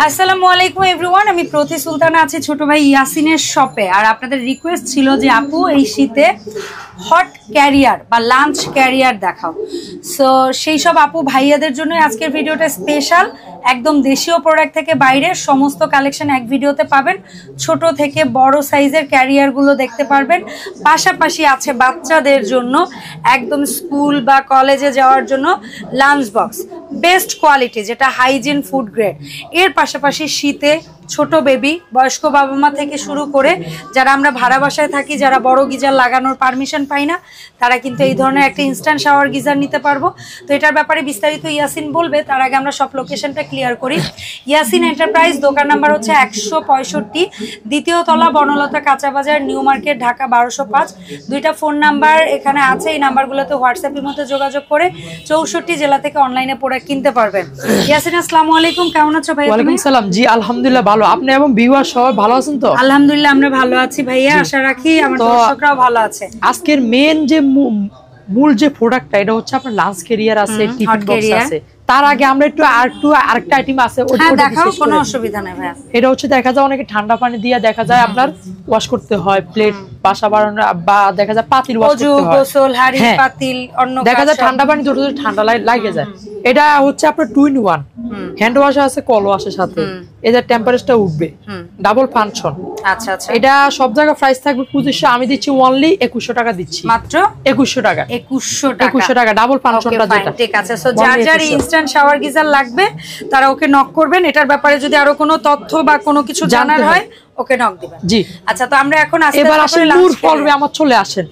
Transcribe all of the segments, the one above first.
আসসালামু আলাইকুম এভরিওয়ান, আমি প্রতি সুলতানা আছি ছোট ভাই ইয়াসিনের শপে। আর আপনাদের রিকোয়েস্ট ছিল যে আপু এই শীতে হট ক্যারিয়ার বা লাঞ্চ ক্যারিয়ার দেখাও। সো সেই সব আপু ভাইয়াদের জন্য আজকের ভিডিওটা স্পেশাল। একদম দেশীয় প্রোডাক্ট থেকে বাইরের সমস্ত কালেকশন এক ভিডিওতে পাবেন। ছোট থেকে বড় সাইজের ক্যারিয়ারগুলো দেখতে পারবেন। পাশাপাশি আছে বাচ্চাদের জন্য একদম স্কুল বা কলেজে যাওয়ার জন্য লাঞ্চ বক্স, বেস্ট কোয়ালিটি, যেটা হাইজিন ফুড গ্রেড। এর পাশাপাশি শীতে ছোট বেবি, বয়স্ক বাবা মা থেকে শুরু করে যারা আমরা ভাড়া বাসায় থাকি, যারা বড় গিজার লাগানোর পারমিশন পাই না, তারা কিন্তু এই ধরনের একটা ইনস্ট্যান্ট শাওয়ার গিজার নিতে পারবো। তো এটার ব্যাপারে বিস্তারিত ইয়াসিন বলবে, তার আগে আমরা সব লোকেশনটা ক্লিয়ার করি। ইয়াসিন এন্টারপ্রাইজ, দোকান নাম্বার হচ্ছে 165, দ্বিতীয় তলা, বনলতা কাঁচা বাজার, নিউ মার্কেট, ঢাকা 1205। দুইটা ফোন নাম্বার এখানে আছে, এই নাম্বারগুলোতে হোয়াটসঅ্যাপের মধ্যে যোগাযোগ করে 64 জেলা থেকে অনলাইনে প্রোডাক্ট কিনতে পারবেন। ইয়াসিন আসসালামু আলাইকুম, কেমন আছো ভাই? ওয়ালাইকুম আসসালাম। জি আলহামদুলিল্লাহ ভালো, আপনি এবং ভিউয়ার সবাই ভালো আছেন তো? আলহামদুলিল্লাহ আমরা ভালো আছি ভাইয়া, আশা রাখি আমার দর্শকরাও ভালো আছে। আজকের মেন যে মূল যে প্রোডাক্টটা, এটা হচ্ছে আপনার লাঞ্চ ক্যারিয়ার আছে, টিফিন বক্স আছে। তার আগে আমরা আরেকটা আইটেম আছে, ওটা দেখাও, কোনো অসুবিধা নাই ভাইয়া। এটা হচ্ছে দেখা যায় অনেকে ঠান্ডা পানি দিয়ে দেখা যায় আপনার ওয়াশ করতে হয়, প্লেট বাসা বাড়ানো বা দেখা যায় পাতিল ওয়াশ করতে হয়, গোসল হাঁড়ি পাতিল, অন্য দেখা যায় ঠান্ডা পানি দ্রুত ঠান্ডা লাগে যায়। এটা হচ্ছে আপনার 2 in 1, হ্যান্ড ওয়াশ আছে, কল ওয়াশের সাথে। এদের টেম্পারেচারটা উঠবে, ডাবল ফাংশন। আচ্ছা আচ্ছা, এটা সব জায়গায় প্রাইস থাকবে 2500, আমি দিচ্ছি অনলি 2100 টাকা দিচ্ছি, মাত্র 2100 টাকা। 2100 টাকা ডাবল ফাংশনটা যেটা। ঠিক আছে, সো যার যার ইনস্ট্যান্ট শাওয়ার গিজার লাগবে তারা ওকে নক করবেন। এটার ব্যাপারে যদি আরো কোনো তথ্য বা কোনো কিছু জানার হয় ওকে নক দিবেন। জি আচ্ছা, তো আমরা এখন এবার আসলে মূল পর্বে আমার চলে আসেন।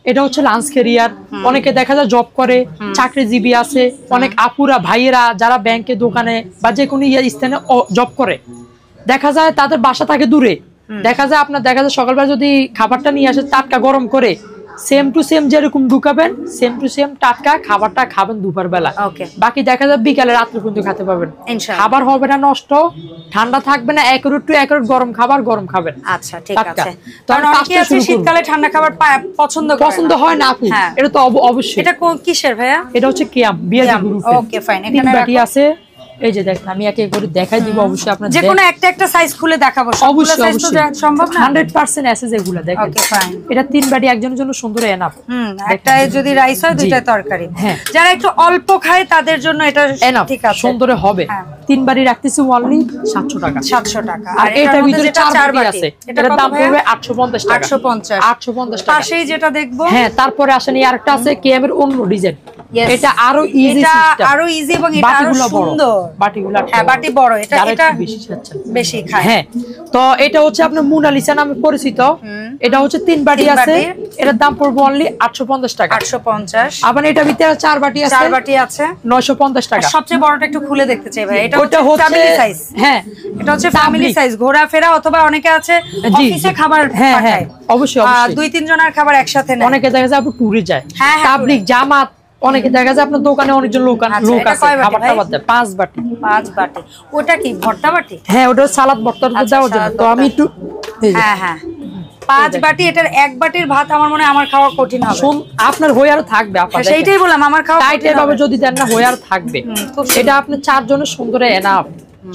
এটা হচ্ছে লাঞ্চ ক্যারিয়ার। অনেকে দেখা যায় জব করে, চাকরিজীবী আছে, অনেক আপুরা ভাইয়েরা যারা ব্যাংকে, দোকানে বা যে কোনো স্থানে জব করে, দেখা যায় তাদের বাসা থাকে দূরে। দেখা যায় সকালবেলা যদি খাবারটা নিয়ে আসে টাটকা গরম করে, সেম টু সেম যেরকম ঢুকাবেন, সেম টু সেম টাটকা খাবারটা খাবেন দুপুর বেলা। বাকি দেখা যায় বিকালে রাত্রে পর্যন্ত খেতে পাবেন। খাবার হবে না নষ্ট, ঠান্ডা থাকবে না, এক গরম খাবার গরম খাবেন। আচ্ছা ঠিক আছে। শীতকালে ঠান্ডা খাবার পছন্দ হয় না আপু, এটা তো অবশ্যই। এটা কিসের ভাইয়া? এটা হচ্ছে কিয়াম বিয়াজি গ্রুপ। ওকে ফাইন, এখানে বাটি আছে। এই যে দেখেন, আমি একে করে দেখাই দিব। অবশ্যই আপনাদের যে কোনো একটা সাইজ খুলে দেখাবো, সবগুলো সাইজ তো সম্ভব না। 100% এসএস এগুলো দেখেন। ওকে ফাইন, এটা 3 বাটি একজনের জন্য সুন্দর এনাফ। একটায় যদি রাইস হয়, দুইটায় তরকারি। যারা একটু অল্প খায় তাদের জন্য এটা ঠিক আছে, সুন্দর হবে। 3 বাটি রাখতেছি অনলি 700 টাকা। 700 টাকা। আর এটার ভিতরে 4 বাটি আছে, এটার দাম পড়বে 850 টাকা। 850 টাকা। পাশেই যেটা দেখবো, তারপরে আসেন এই আরেকটা আছে কেএম এর অন্য ডিজাইন। এটা আরো ইজি সিস্টেম, আরো ইজি, এবং এটা আরো সুন্দর। বাটিগুলো বাটি বড়, এটা বেশি খায়। হ্যাঁ, তো এটা হচ্ছে আপনার মোনালিসা নামে পরিচিত। এটা হচ্ছে 3 বাটি আছে, এটার দাম পড়বে অনলি 850 টাকা। 850। আবার এটা ভিতরে 4 বাটি আছে, 4 বাটি আছে 950 টাকা। সবচেয়ে বড়টা একটু খুলে দেখতে চাই ভাই। এটা হচ্ছে ফ্যামিলি সাইজ। হ্যাঁ, এটা হচ্ছে ফ্যামিলি সাইজ, ঘোরাফেরা অথবা অনেকে আছে অফিসে খাবার পাঠায়। অবশ্যই 2-3 জনের খাবার একসাথে নেয়। অনেকে দেখা যায় আপু ট্যুরে যায়, তাবলিগ, জামাত, অনেকে দেখা যায় আপনার দোকানে অনেকজন লোক আছে, খাবার টাবার দেয়। 5 বাটি। 5 বাটি। ওটা কি ভর্তা বাটি? হ্যাঁ, ওটা সালাদ ভর্তা দেওয়ার জন্য। তো আমি একটু 5 বাটি, এটার 1 বাটির ভাত আমার মনে হয় আমার খাওয়া কঠিন হবে। আপনার হয়ে আর থাকবে, আপনার সেইটাই বললাম, আমার খাওয়া কঠিন হবে যদি দেন না, হয়ে আর থাকবে। এটা আপনি 4 জনের সুন্দরে এনাফ,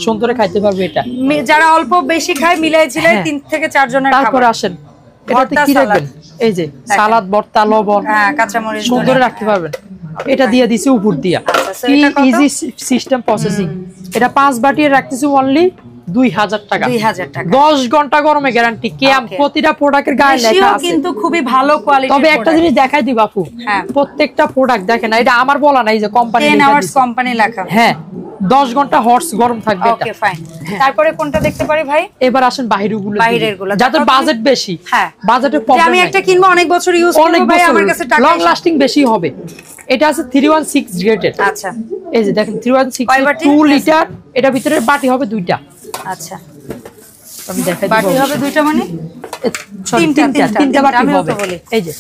সুন্দরে খাইতে পারবে। এটা যারা অল্প বেশি খায় মিলাই ঝিলাই 3 থেকে 4 জনের খাবার। তারপর আসেন এটাতে কি রাখবেন, এই যে সালাদ, ভর্তা, লবণ, কাঁচামরিচ সুন্দরে রাখতে পারবেন। এটা দিয়ে দিছি উপর দিয়া, ইজি সিস্টেম প্রসেসিং। এটা 5 বাটি রাখতেছি অনলি 2000 টাকা। 2000 টাকা। 10 ঘন্টা গরমে গ্যারান্টি। কেয়াম প্রতিটা প্রোডাক্টের গায়ে লেখা আছে, কিন্তু খুবই ভালো কোয়ালিটি। তবে একটা জিনিস দেখাই দিব আপু, প্রত্যেকটা প্রোডাক্ট দেখেন, এটা আমার বলা নাই, যে কোম্পানি 10 আওয়ার্স কোম্পানি লেখা। হ্যাঁ, 10 ঘন্টা হর্স গরম থাকবে এটা। Okay fine. তারপরে কোনটা দেখতে পারি ভাই? এবার আসেন বাইরেরগুলো, যাদের বাজেট বেশি। হ্যাঁ, বাজেটের প্রবলেম, আমি একটা কিনবো অনেক বছর ইউজ করব ভাই, আমার কাছে টাকা লং লাস্টিং বেশি হবে। এটা আছে 316 গ্রেডেড। আচ্ছা, এই যে দেখেন 316 2 লিটার। এটা ভিতরে বাটি হবে 2টা। আচ্ছা, আমি দেখাই দিব। বাটি হবে 2টা মানে তিনটা বাটি হবে। এই যে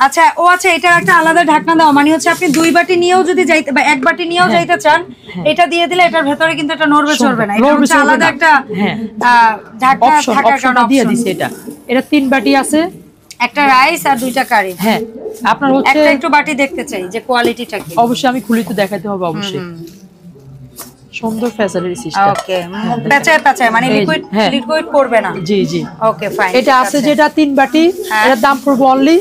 আচ্ছা, ও আচ্ছা, এটার একটা আলাদা ঢাকনা দাও, মানে হচ্ছে আপনি 2 বাটি নিয়েও যদি যাইতে বা 1 বাটি নিয়েও যাইতে চান, এটা দিয়ে দিলে এটার ভেতরে কিন্তু এটা নড়বে চড়বে না। এটা হচ্ছে আলাদা একটা ঢাকনা থাকার কারণে দিয়ে দিছি। এটা 3 বাটি আছে, একটা রাইস আর 2টা কারি। হ্যাঁ, আপনার হচ্ছে একটা একটু বাটি দেখতে চাই যে কোয়ালিটিটা কি। অবশ্যই আমি খুলি তো দেখাতে হবে অবশ্যই। সুন্দর ফ্যাসিলিটি সিস্টেম। ওকে, প্যাচায় প্যাচায় মানে লিকুইড করবে না। জি জি, ওকে ফাইন। এটা আছে যেটা 3 বাটি, এর দাম পড়বে অনলি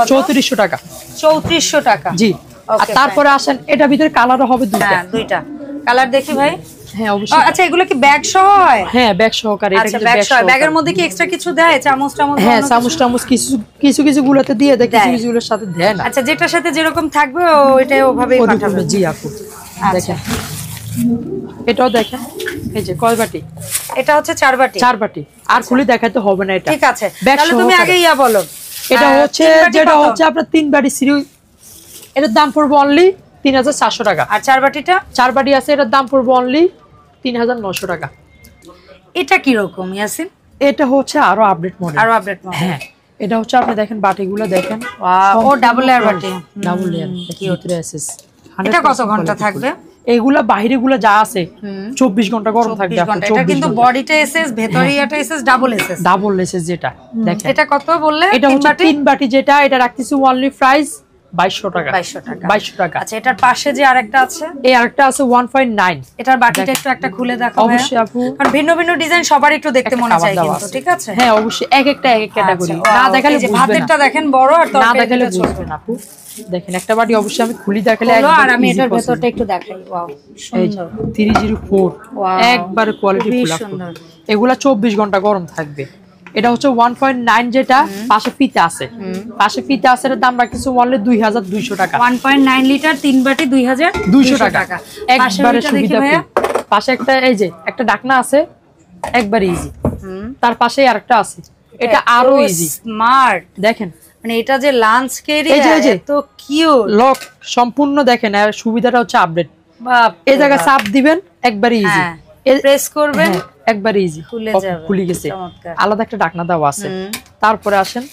3400 টাকা। 3400 টাকা, জি। আর তারপরে আসেন এটা ভিতরে কালারও হবে দুইটা। হ্যাঁ, দুইটা কালার দেখি ভাই। হ্যাঁ অবশ্যই। আচ্ছা, এগুলো কি ব্যাগ সহ হয়? হ্যাঁ, ব্যাগ সহকারে। এটা কিন্তু ব্যাগ সহ। ব্যাগের মধ্যে কি এক্সট্রা কিছু দেয়? চামচ টামচ? হ্যাঁ, চামচ কিছু গুলোতে দিয়ে দেয়, কিছু গুলোর সাথে দেয় না। আচ্ছা, যেটার সাথে যেরকম থাকবে ওইটাই ওভাবেই পাঠাবে। জি আপু, দেখেন এটাও দেখেন। এই যে কয় বাটি? এটা হচ্ছে 4 বাটি। 4 বাটি। আর খুলে দেখাতে হবে না এটা। ঠিক আছে, তাহলে তুমি আগে বলো। এটা হচ্ছে যেটা হচ্ছে আপনার 3 বাটি সিরি, এটার দাম পড়বে অনলি 3400 টাকা। আর 4 বাটিটা? 4 বাটি আছে, এটার দাম পড়বে অনলি 3900 টাকা। এটা কি রকম ইয়াসিন? এটা হচ্ছে আরো আপডেট মডেল। হ্যাঁ, এটা হচ্ছে আপনি দেখেন বাটিগুলো দেখেন। ও ডাবল লেয়ার বাটি। ডাবল লেয়ার কি ভিতরে এসএস। এটা কত ঘন্টা থাকবে? এইগুলা বাইরেগুলা যা আছে 24 ঘন্টা গরম থাকবে। এটা কিন্তু বডিটা এসএস, ভেতরিয়াটা এসএস, ডাবল এসএস যেটা দেখেন। এটা কত বললে? এটা হচ্ছে 3 বাটি যেটা, এটা রাখতেছি অনলি প্রাইস 2200 টাকা। 2200 টাকা। আচ্ছা, এটার পাশে যে আরেকটা আছে, এই আরেকটা আছে 1.9। এটার বাটিটা একটু একটা খুলে দেখাও। অবশ্যই আপু, কারণ ভিন্ন ভিন্ন ডিজাইন সবার একটু দেখতে মনে চায় কিন্তু। ঠিক আছে, হ্যাঁ অবশ্যই, এক একটা ক্যাটাগরি। না দেখালে বুঝবেন না। ভাতেরটা দেখেন বড়, আর না দেখালে বুঝবেন না আপু। দেখেন একটা বাটি অবশ্যই আমি খুলি দেখালে আর আমি এটার ভেতরটা একটু দেখাই। ওয়াও, সুন্দর। 304 একবারে কোয়ালিটি ফুল আপু। এগুলা 24 ঘন্টা গরম থাকবে। এটা হচ্ছে 1.9 যেটা, পাশে ফিতা আছে। এর দাম রাখতেছি অনলি 2200 টাকা। 1.9 লিটার 3 বাটি 2200 টাকা। একবারে সুবিধা। পাশে একটা এই যে একটা ঢাকনা আছে, একবার ইজি। তার পাশে আরেকটা আছে, এটা আরো ইজি স্মার্ট। দেখেন মানে এটা যে লাঞ্চ ক্যারিয়ার, এত কিউট। লক সম্পূর্ণ দেখেন, আর সুবিধাটা হচ্ছে আপডেট। এই জায়গায় চাপ দিবেন, একবার ইজি। প্রেস করবেন, একবার ইজি খুলে গেছে। আলাদা একটা ঢাকনা দেওয়া আছে। তারপরে আসেন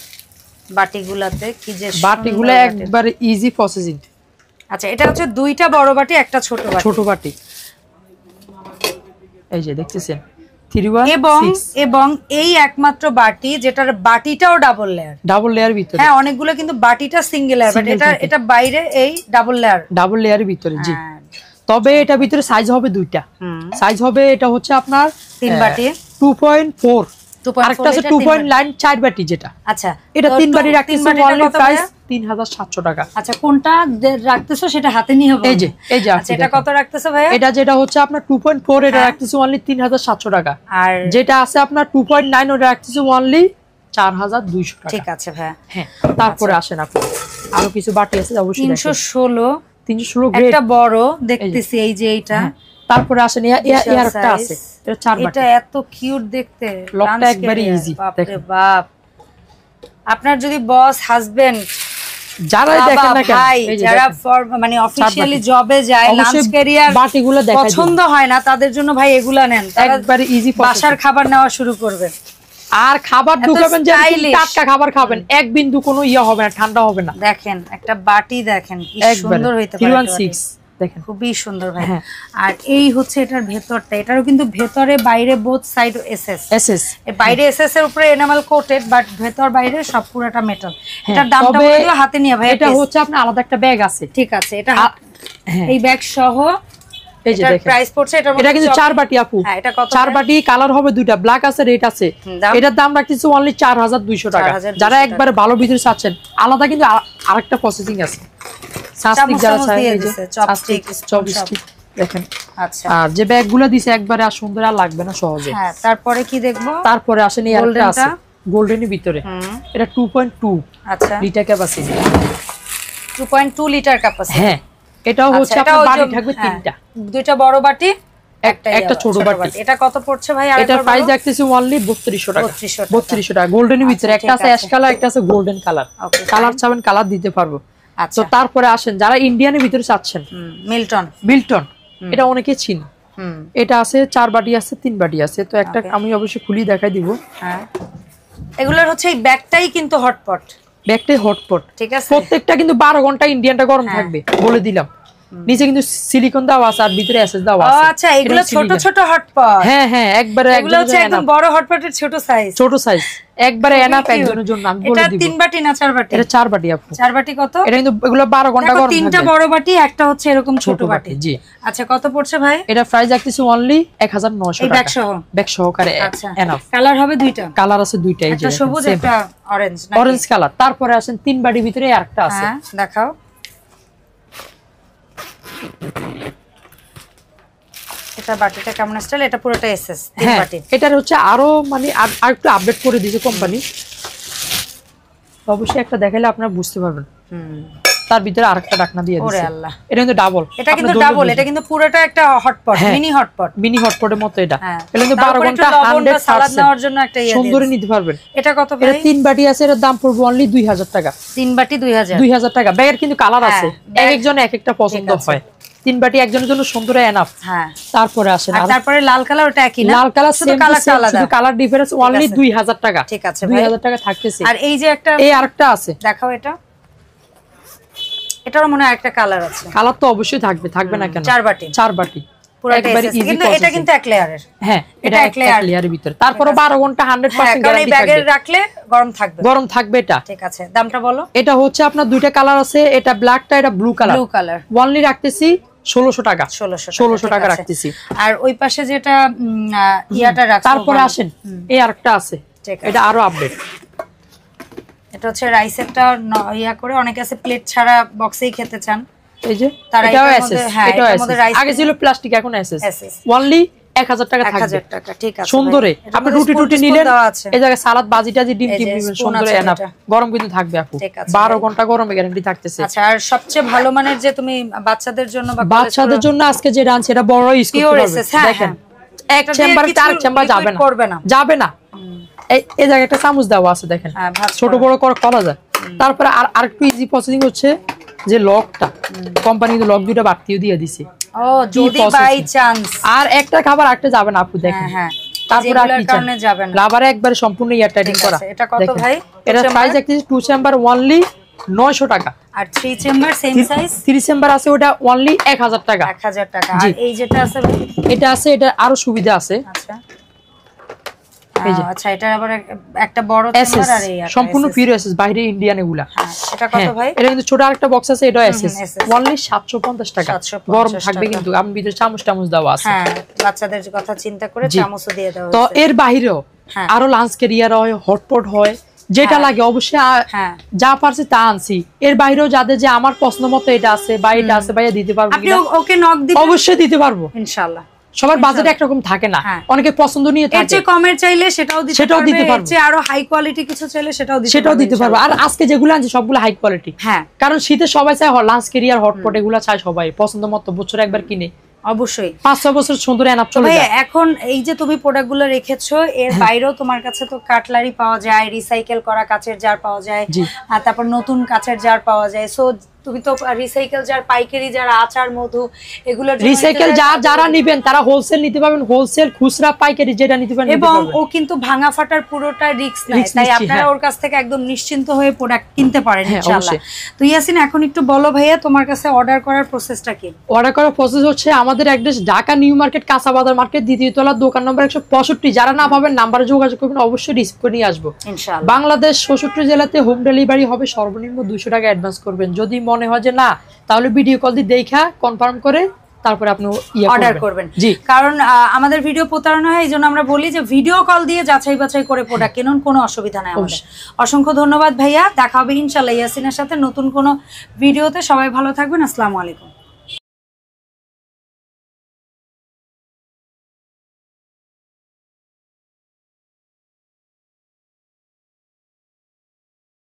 বাটিগুলাতে, কি যে বাটিগুলো একবার ইজি প্রসেসিং। আচ্ছা, এটা হচ্ছে দুইটা বড় বাটি, একটা ছোট বাটি। এই যে দেখতেছেন এবং এই একমাত্র বাটি যেটার বাটিটাও ডাবল লেয়ার ভিতরে। হ্যাঁ, অনেকগুলো কিন্তু বাটিটা সিঙ্গেল লেয়ার, বাট এটা বাইরে এই ডাবল লেয়ারের ভিতরে। জি, তবে এটা ভিতরে সাইজ হবে দুইটা। সাইজ হবে, এটা হচ্ছে আপনার 3 বাটি 2.4, আরেকটা আছে 2.9 4 বাটি যেটা। আচ্ছা, এটা 3 বাটি রাখতেছি অনলি প্রাইস 3700 টাকা। আচ্ছা, কোনটা রাখতেছো সেটা হাতে নিয়ে হবে। এই যে আচ্ছা, এটা কত রাখতেছো ভাইয়া? এটা যেটা হচ্ছে আপনার 2.4, এটা রাখতেছি অনলি 3700 টাকা। আর যেটা আছে আপনার 2.9, ওটা রাখতেছি অনলি 4200 টাকা। ঠিক আছে ভাইয়া। হ্যাঁ, তারপরে আসেন আপনি, আরো কিছু বাটি আছে অবশ্যই। 316 গ্রেড, একটা বড় দেখতেছি, এই যে এইটা। তারপরে আসেন একটা আছে, এটা 4 বাটি। এটা এত কিউট দেখতে, লকটা একবারে ইজি। বাপরে বাপ, আপনার যদি বস, হাজবেন্ড, যারাই দেখেন না কেন, যারা মানে অফিশিয়ালি জবে যায়, লাঞ্চ ক্যারিয়ার বাটিগুলো পছন্দ হয় না, তাদের জন্য ভাই এগুলা নেন। একবারে ইজি, বাসার খাবার নেওয়া শুরু করবেন। আর খাবার ঢুকাবেন, যে টাটকা খাবার খাবেন, এক বিন্দু কোনো হবে না, ঠান্ডা হবে না। দেখেন একটা বাটি, দেখেন কি সুন্দর হইতে পারে। 316 দেখেন, খুবই সুন্দর ভাই। আর এই হচ্ছে এটার ভেতরটা, এটারও কিন্তু ভেতরে বাইরে বোথ সাইড এসএস। বাইরে এসএস এর উপরে এনামেল কোটেড, বাট ভেতর বাইরে সব পুরোটা মেটাল। এটার দামটা বলে দিও হাতে নিয়ে ভাই। এটা হচ্ছে আপনার আলাদা একটা ব্যাগ আছে। ঠিক আছে, এটা এই ব্যাগ সহ। এই যে দেখেন প্রাইস পড়ছে, এটা কিন্তু 4 বাটি আপু। হ্যাঁ, এটা কত? 4 বাটি, কালার হবে দুইটা, ব্ল্যাক আছে, রেড আছে। এটার দাম রাখতেছি অনলি 4200 টাকা। যারা একবারে ভালো ভিতরে চাচ্ছেন, আলাদা কিন্তু আরেকটা প্রসেসিং আছে। সাস্টিক যারা চায়, এই যে চপস্টিক দেখেন। আচ্ছা, আর যে ব্যাগগুলো দিছে একবারে আর সুন্দর, আর লাগবে না সহজে। হ্যাঁ, তারপরে কি দেখবো? তারপরে আসেন এই আরেকটা আছে গোল্ডেনের ভিতরে। এটা 2.2 আচ্ছা লিটার ক্যাপাসিটি। 2.2 litre capacity. হ্যাঁ, এটাও হচ্ছে আপনার বাটি থাকবে তিনটা, দুইটা বড় বাটি, একটা ছোট বাটি। এটা কত পড়ছে ভাই? এটার প্রাইস রাখতেছি অনলি 3200 টাকা। 3200 টাকা। গোল্ডেনের ভিতরে একটা আছে অ্যাশ কালার, একটা আছে গোল্ডেন কালার। কালার চাবেন, কালার দিতে পারবো। তো তারপরে আসেন যারা ইন্ডিয়ানের ভিতরে চাচ্ছেন, মিল্টন, এটা অনেকে চিনি। এটা আছে 4 বাটি আছে, 3 বাটি আছে। তো একটা আমি অবশ্যই খুলি দেখাই দিব। হ্যাঁ, এগুলোর হচ্ছে এই ব্যাগটাই কিন্তু হটপট, ব্যাগটাই হটপট। ঠিক আছে, প্রত্যেকটা কিন্তু 12 ঘন্টা ইন্ডিয়ানটা গরম থাকবে, বলে দিলাম। নিচে কিন্তু সিলিকন দেওয়া আছে আর ভিতরে এসএস দেওয়া আছে। আচ্ছা এগুলো ছোট ছোট হটপট। হ্যাঁ হ্যাঁ একবারে এগুলো হচ্ছে একদম বড় হটপটের ছোট সাইজ। ছোট সাইজ একবারে এনাফ একজনের জন্য। আমি বলে দিব এটা 3 বাটি না 4 বাটি? এটা 4 বাটি আপু। 4 বাটি কত? এটা কিন্তু এগুলো 12 ঘন্টা গরম থাকে। তিনটা বড় বাটি একটা হচ্ছে এরকম ছোট বাটি। জি আচ্ছা কত পড়ছে ভাই? এটা প্রাইস রাখতেছি অনলি 1900 টাকা। ব্যাগ সহ? ব্যাগ সহকারে এনাফ। কালার হবে দুইটা? কালার আছে দুইটা, এই যে একটা সবুজ একটা অরেঞ্জ। Orange colour. তারপরে আসেন 3 বাটির ভিতরে আরেকটা আছে। হ্যাঁ দেখাও। এটা বাটিটা কেমন স্টাইল? এটা পুরোটা এসএস 3 বাটি। এটার হচ্ছে আরো মানে আরেকটু আপডেট করে দিয়েছে কোম্পানি, অবশ্যই একটা দেখাইলে আপনারা বুঝতে পারবেন। তার ভিতরে আরেকটা ঢাকনা দিয়ে দিয়েছে। ওরে আল্লাহ, এটা কিন্তু ডাবল। এটা কিন্তু ডাবল, এটা কিন্তু পুরোটা একটা হটপট, মিনি হটপট। মিনি হটপটের মতো এটা। এটা কিন্তু 12 ঘন্টা 100% সালাদ নেওয়ার জন্য একটা ইয়া সুন্দরই নিতে পারবেন। এটা কত ভাই? এটা 3 বাটি আছে, এর দাম পড়বে অনলি 2000 টাকা। 3 বাটি 2000 টাকা। ব্যাগের কিন্তু কালার আছে, একজন এক একটা পছন্দ হয়। 3 বাটি একজনের জন্য সুন্দর এনাফ। হ্যাঁ তারপরে আসেন আর তারপরে লাল কালার, ওটা একই না? লাল কালার শুধু কালারটা আলাদা, শুধু কালার ডিফারেন্স। অনলি 2000 টাকা। ঠিক আছে ভাই, 2000 টাকা থাকতেছে। আর এই যে একটা এই আরেকটা আছে, দেখাও। এটারও মনে হয় একটা কালার আছে। কালার তো অবশ্যই থাকবে, থাকবে না কেন? 4 বাটি। 4 বাটি একবারে ইজি। কিন্তু এটা কিন্তু এক লেয়ারের। হ্যাঁ এটা এক লেয়ারের ভিতরে। তারপরে 12 ঘন্টা 100% গ্যারান্টি থাকবে। ব্যাগে রাখলে গরম থাকবে। গরম থাকবে এটা। ঠিক আছে, দামটা বলো। এটা হচ্ছে আপনার দুইটা কালার আছে, এটা ব্ল্যাকটা, এটা blue colour. Blue colour only রাখতেছি 1600 টাকা। 1600 টাকা রাখতেছি। আর ওই পাশে যেটা ইয়াটা রাখছো। তারপরে আসেন এই আরেকটা আছে, এটা আরো আপডেট। এটা হচ্ছে রাইসেরটা ইয়া করে, অনেকে আছে প্লেট ছাড়া বক্সেই খেতে চান। এই যে এটাও এসএস, এটাও এসএস। আগে ছিল প্লাস্টিক, এখন এসএস। অনলি 1000 টাকা থাকবে। 1000 টাকা। ঠিক আছে সুন্দরে। আপনি রুটি টুটি নিলেন, এই জায়গায় সালাদ বাজিটা যে ডিম টিম নিবেন, সুন্দর এনাফ। গরম কিন্তু থাকবে আপু, 12 ঘন্টা গরমে গ্যারান্টি থাকতেছে। আচ্ছা, আর সবচেয়ে ভালো মানের যে তুমি বাচ্চাদের জন্য বা বাচ্চাদের জন্য আজকে যে রান সেটা বড় ইউজ করতে পারবেন। দেখেন এক চেম্বার, 4 চেম্বার যাবে না। এই জায়গায় একটা চামচ দেওয়া আছে, দেখেন ছোট বড় করা যায়। তারপরে আর একটু ইজি প্রসেসিং হচ্ছে যে লকটা, কোম্পানি কিন্তু লক দুইটা বাড়তিও দিয়ে দিছে। ও যদি বাই চান্স আর একটা খাবার আরেকটা যাবে না আপু, দেখেন। হ্যাঁ তারপরে আর কি কারণে যাবে না, রাবারে একবারে সম্পূর্ণ এয়ার টাইটিং করা। এটা কত ভাই? এটা প্রাইস একটি 2 চেম্বার অনলি 900 টাকা। আর 3 চেম্বার সেম সাইজ? 3 চেম্বার আছে, ওটা অনলি 1000 টাকা। 1000 টাকা। আর এই যেটা আছে ভাই, এটা আছে, এটা আরো সুবিধা আছে। আচ্ছা আচ্ছা, এটা আবার একটা বড় চেম্বার আর এই সম্পূর্ণ পিওর এসএস, বাইরে ইন্ডিয়ান এগুলা। এটা কত ভাই? এটা কিন্তু ছোট আরেকটা বক্স আছে, এটা এসএস অনলি 750 টাকা। গরম থাকবে কিন্তু, আমি ভিতরে চামচ দেওয়া আছে। হ্যাঁ বাচ্চাদের কথা চিন্তা করে চামচও দিয়ে দেওয়া আছে। তো এর বাইরেও আরো লাঞ্চ ক্যারিয়ার হয়, হটপট হয়, যেটা লাগে অবশ্যই যা পারছি তা আনছি। এর বাইরেও যাদের যে আমার পছন্দ মতো এটা আছে বা এটা আছে, ভাইয়া দিতে পারবো, আপনি ওকে নক দিবেন, অবশ্যই দিতে পারবো ইনশাআল্লাহ। সবার বাজেট একরকম থাকে না, অনেকে পছন্দ নিয়ে থাকে। এর চেয়ে কমের চাইলে সেটাও দিতে পারবো, এর চেয়ে আরো হাই কোয়ালিটি কিছু চাইলে সেটাও দিতে পারবো। আর আজকে যেগুলো আনছি সবগুলো হাই কোয়ালিটি। হ্যাঁ, কারণ শীতে সবাই চায় লাঞ্চ ক্যারিয়ার, হটপট, এগুলো চায় সবাই পছন্দ মতো, বছরে একবার কিনে অবশ্যই 5-6 বছর সুন্দর এনাফ চলে যায়। এখন এই যে তুমি প্রোডাক্টগুলো রেখেছো, এর বাইরেও তোমার কাছে তো কাটলারি পাওয়া যায়, রিসাইকেল করা কাচের জার পাওয়া যায়, আর তারপর নতুন কাচের জার পাওয়া যায়। সো তুমি তো রিসাইকেল জার, পাইকারি জার, আচার, মধু, এগুলো রিসাইকেল জার যারা নেবেন তারা হোলসেল নিতে পারবেন, হোলসেল, খুচরা, পাইকারি যেটা নিতে পারবেন। এবং ও কিন্তু ভাঙা ফাটার পুরোটা রিস্ক নেয়, তাই আপনারা ওর কাছ থেকে একদম নিশ্চিন্ত হয়ে প্রোডাক্ট কিনতে পারেন ইনশাআল্লাহ। তো ইয়াসিন, এখন একটু বলো ভাইয়া, তোমার কাছে অর্ডার করার প্রসেসটা কি? অর্ডার করার প্রসেস হচ্ছে, আমাদের অ্যাড্রেস ঢাকা নিউ মার্কেট, কাঁচাবাজার মার্কেট, দ্বিতীয় তলা, দোকান নম্বর 165। যারা না পাবেন নাম্বারে যোগাযোগ করবেন, অবশ্যই রিসিভ করে নিয়ে আসবো ইনশাআল্লাহ। বাংলাদেশ 66 জেলাতে হোম ডেলিভারি হবে, সর্বনিম্ন 200 টাকা অ্যাডভান্স করবেন। যদি মনে হয় যে না, তাহলে ভিডিও কল দিয়ে দেখা কনফার্ম করে তারপরে আপনি অর্ডার করবেন। জি, কারণ আমাদের ভিডিও প্রতারণা হয়, এইজন্য আমরা বলি যে ভিডিও কল দিয়ে যাচাই বাছাই করে প্রোডাক্ট কিনুন, কোনো অসুবিধা নাই আমাদের। অসংখ্য ধন্যবাদ ভাইয়া, দেখা হবে ইনশাআল্লাহ ইয়াসিনের সাথে নতুন কোনো ভিডিওতে। সবাই ভালো থাকবেন, আসসালামু আলাইকুম।